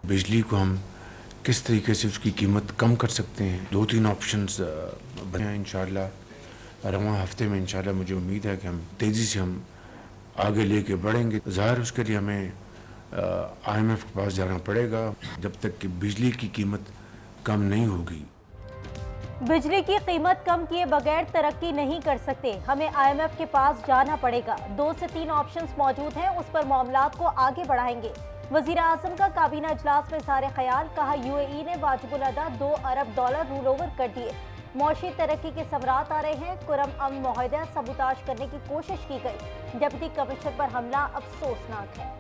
बिजली को हम किस तरीके से उसकी कीमत कम कर सकते हैं, 2-3 ऑप्शंस बने हैं। इंशाल्लाह रवां हफ्ते में इंशाल्लाह मुझे उम्मीद है कि हम तेज़ी से हम आगे लेके बढ़ेंगे। ज़ाहिर उसके लिए हमें IMF के पास जाना पड़ेगा। जब तक कि बिजली की कीमत कम नहीं होगी, बिजली की कीमत कम किए बगैर तरक्की नहीं कर सकते। हमें IMF के पास जाना पड़ेगा। 2 से 3 ऑप्शंस मौजूद हैं, उस पर मामलात को आगे बढ़ाएंगे। वजीर आजम का काबीना इजलास में सारे ख्याल। कहा UAE ने वाजिबुल अदा $2 अरब रूल ओवर कर दिए। मौशी तरक्की के समरात आ रहे हैं। कुरम अमन मुआहदा सबूताज करने की कोशिश की गई। डिप्टी कमिश्नर पर हमला अफसोसनाक है।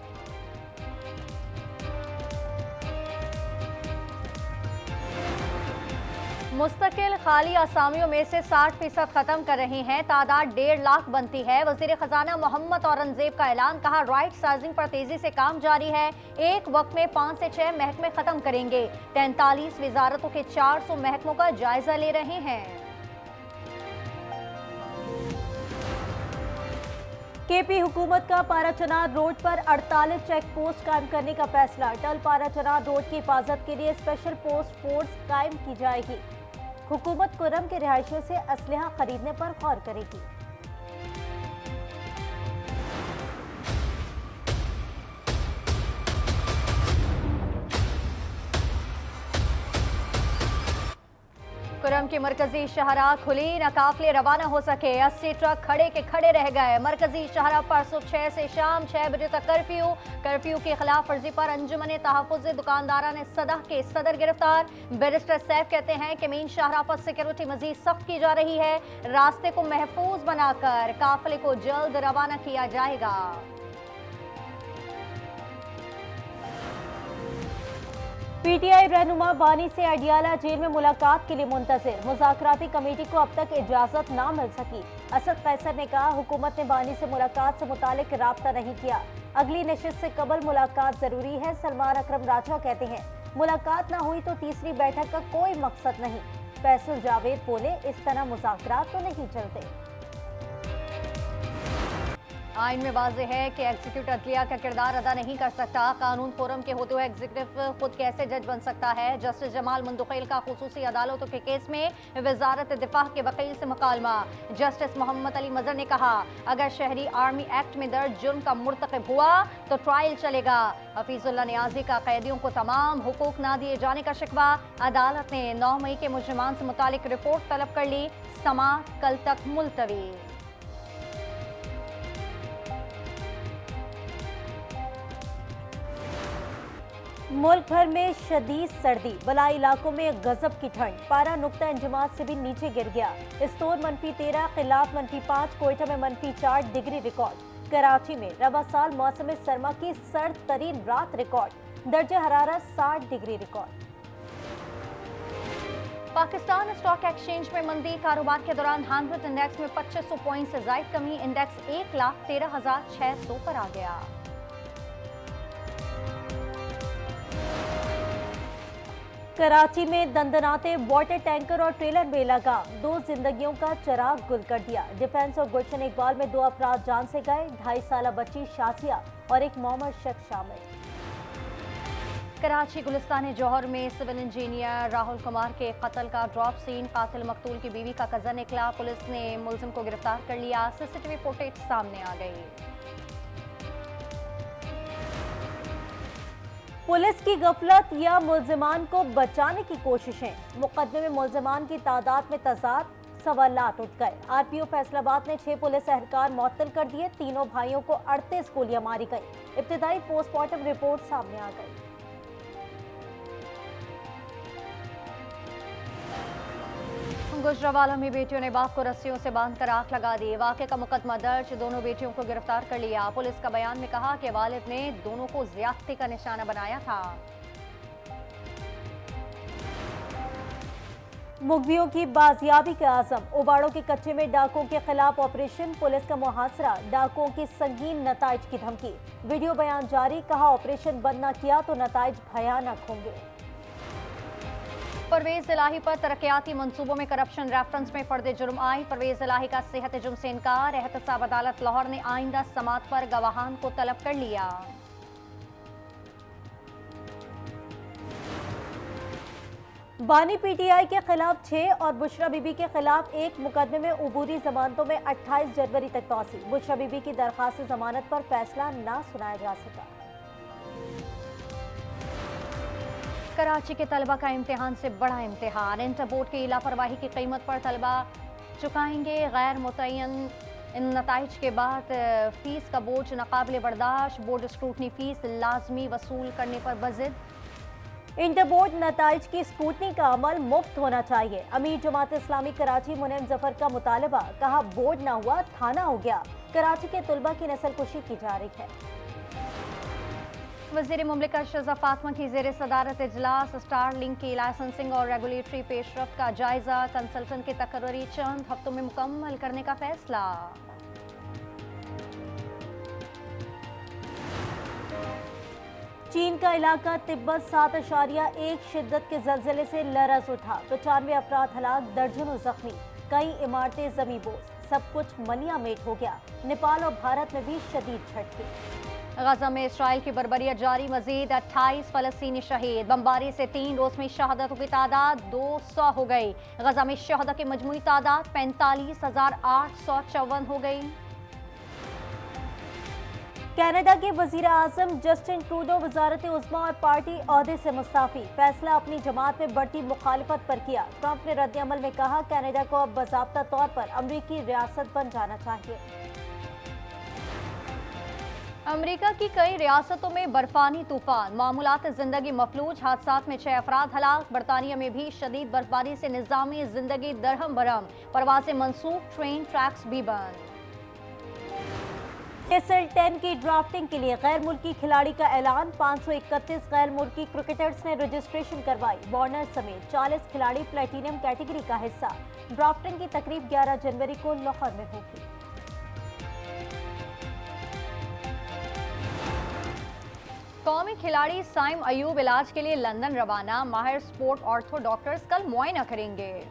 मुस्तकिल खाली असामियों में से 60% खत्म कर रही हैं। तादाद 1.5 लाख बनती है। वजीर खजाना मोहम्मद औरंगजेब का ऐलान। कहा राइट साइजिंग पर तेजी से काम जारी है। एक वक्त में 5 से 6 महकमे खत्म करेंगे। 43 वजारतों के 400 महकमों का जायजा ले रहे हैं। KP हुकूमत का पाराचनार रोड पर 48 चेक पोस्ट कायम करने का फैसला। टल पाराचनार रोड की हिफाजत के लिए स्पेशल पोस्ट फोर्स कायम की जाएगी। हुकूमत कुरम के रिहायशियों से असलहा खरीदने पर गौर करेगी। कुरम की मरकजी शहरा खुली, न काफिले रवाना हो सके। 80 ट्रक खड़े के खड़े रह गए। मरकजी शहरा पर सुबह 6 से शाम 6 बजे तक कर्फ्यू की खिलाफ वर्जी पर अंजुमन तहफ़्फ़ुज़ दुकानदारा ने सदह के सदर गिरफ्तार। बैरिस्टर सैफ कहते हैं कि मेन शाहरा पर सिक्योरिटी मजीद सख्त की जा रही है। रास्ते को महफूज बनाकर काफिले को जल्द रवाना किया जाएगा। PTI रहनुमा बानी से अडियाला जेल में मुलाकात के लिए मुंतजिर। मुज़ाकराती कमेटी को अब तक इजाजत ना मिल सकी। असद कैसर ने कहा हुकूमत ने बानी से मुलाकात से मुतालिक राब्ता नहीं किया। अगली नशिस्त से कबल मुलाकात जरूरी है। सलमान अकरम राजा कहते हैं मुलाकात ना हुई तो तीसरी बैठक का कोई मकसद नहीं। फैसल जावेद बोले इस तरह मुज़ाकरात तो नहीं चलते। आइन में वाज़ेह है कि एग्जीक्यूटिव अदलिया का किरदार अदा नहीं कर सकता। कानून फोरम के होते हुए एग्जीक्यूटिव खुद कैसे जज बन सकता है। जस्टिस जमाल मुंदखिल का खुसूसी अदालतों के केस में वजारत दिफा के वकील से मुकालमा। जस्टिस मोहम्मद अली मजहर ने कहा अगर शहरी आर्मी एक्ट में दर्ज जुर्म का मुर्तकिब हुआ तो ट्रायल चलेगा। हफीजुल्लाह नियाजी का कैदियों को तमाम हुकूक ना दिए जाने का शिकवा। अदालत ने 9 मई के मुजरिमान से मुतालिक रिपोर्ट तलब कर ली। समाअत कल तक मुलतवी। मुल्क भर में शदीद सर्दी, बलाई इलाकों में गजब की ठंड। पारा नुक्ता इंजमात से भी नीचे गिर गया। इस्तोर -13, खिलाफ -5, कोयटा में -4 डिग्री रिकॉर्ड। कराची में रवा साल मौसम सरमा की सर्द तरीन रात रिकॉर्ड। दर्जे हरारत 60 degree record. Pakistan stock exchange में मंदी। कारोबार के दौरान हानफिट इंडेक्स में 2500 पॉइंट से जायद कमी। इंडेक्स 1,13,600 पर आ गया। कराची में दंदनाते वाटर टैंकर और ट्रेलर में लगा। 2 जिंदगियों का चिराग गुल कर दिया। डिफेंस और गुलशन इकबाल में 2 अफराद जान से गए। 2.5 साल बच्ची शाजिया और एक मोमर शख्स शामिल। कराची गुलिस्तान जौहर में सिविल इंजीनियर राहुल कुमार के कत्ल का ड्रॉप सीन। कातिल मकतूल की बीवी का कजन निकला। पुलिस ने मुलजिम को गिरफ्तार कर लिया। CCTV फुटेज सामने आ गई। पुलिस की गफलत या मुल्जिमान को बचाने की कोशिशें। मुकदमे में मुल्जिमान की तादाद में तजाद, सवालात उठ गए। RPO फैसलाबाद ने 6 पुलिस एहलकार मुअत्तल कर दिए। तीनों भाइयों को 38 गोलियां मारी गई। इब्तिदाई पोस्टमार्टम रिपोर्ट सामने आ गई। गुजरावाला में बेटियों ने बाप को रस्सियों से बांधकर आग लगा दी। वाक़े का मुकदमा दर्ज। दोनों बेटियों को गिरफ्तार कर लिया। पुलिस का बयान में कहा कि वालिद ने दोनों को ज़्यादती का निशाना बनाया था। मुगवियों की बाजियाबी के आज़म। उबाड़ों के कच्चे में डाकुओं के खिलाफ ऑपरेशन। पुलिस का मुहासरा। डाकुओं की संगीन नताइज की धमकी। वीडियो बयान जारी। कहा ऑपरेशन बंद न किया तो नताइज भयानक होंगे। परवेज इलाही पर तरक्याती मंसूबों में करप्शन रेफरेंस में फर्द जुर्म आए। परवेज इलाही का सेहत जुर्म से इनकार। एहतसाब अदालत लाहौर ने आइंदा समात पर गवाहान को तलब कर लिया। बानी पीटीआई के खिलाफ 6 और बुशरा बीबी के खिलाफ 1 मुकदमे में उबूरी जमानतों में 28 जनवरी तक तौसी। बुशरा बीबी की दरखास्त जमानत पर फैसला ना सुनाया जा सका। कराची के तलबा का इम्तिहान से बड़ा इम्तिहान। इंटर बोर्ड की लापरवाही की कीमत पर तलबा चुकाएंगे गैर मुतय्यन इन नताइज के बाद फीस का बोझ नाकाबिले बर्दाश्त। बोर्ड स्क्रूटनी फीस लाजमी वसूल करने पर बजिद। इंटर बोर्ड नताइज की स्कूटनी का अमल मुफ्त होना चाहिए। अमीर जमात इस्लामी कराची मुनीम जफर का मुतालबा। कहा बोर्ड ना हुआ थाना हो गया। कराची के तुलबा की नस्लकुशी की जा रही है। वज़ीर मुमलिकत शहज़ा फातिमा की ज़ेर सदारत इजलास। स्टार लिंक की लाइसेंसिंग और रेगुलेटरी पेशरफ्त का जायजा। कंसल्टेंट की तकर्री चंद हफ्तों में मुकम्मल करने का फैसला। चीन का इलाका तिब्बत 7.1 शिद्दत के जल्जले से लरज़ उठा। 95 अफराद हलाक, दर्जनों जख्मी, कई इमारतें ज़मींदोज़, सब कुछ मलियामेट हो गया। नेपाल और भारत में भी शदीद झटके। गजा में इसराइल की बर्बरियत जारी। मजीद 28 फलस्तीनी शहीद। बमबारी से 3 रोज में शहादतों की तादाद 200 हो गई। गजा में शहदा की मजमूई तादाद 45,854 हो गई। कनाडा के वजीर आजम जस्टिन ट्रूडो वजारत उज़्मा और पार्टी ओहदे से मुस्ताफी। फैसला अपनी जमात में बढ़ती मुखालिफत पर किया। ट्रंप ने रद्द-ए-अमल में कहा कनाडा को अब बाज़ाब्ता तौर पर अमरीकी रियासत बन जाना चाहिए। अमेरिका की कई रियासतों में बर्फानी तूफान। मामूलात जिंदगी मफलूज। हादसात में 6 अफराद हलाक। बरतानिया में भी शदीद बर्फबारी से निज़ामी जिंदगी दरहम बरहम। परवाज़ें मनसूख। ट्रेन ट्रैक्स भी बंद। एसएल 10 की ड्राफ्टिंग के लिए गैर मुल्की खिलाड़ी का ऐलान। 531 गैर मुल्की क्रिकेटर्स ने रजिस्ट्रेशन करवाई। वार्नर समेत 40 खिलाड़ी प्लेटिनम कैटेगरी का हिस्सा। ड्राफ्टिंग की तकरीब 11 जनवरी को लाहौर में होगी। कौमी खिलाड़ी साइम अयूब इलाज के लिए लंदन रवाना। माहिर स्पोर्ट ऑर्थो डॉक्टर्स कल मुआयना करेंगे।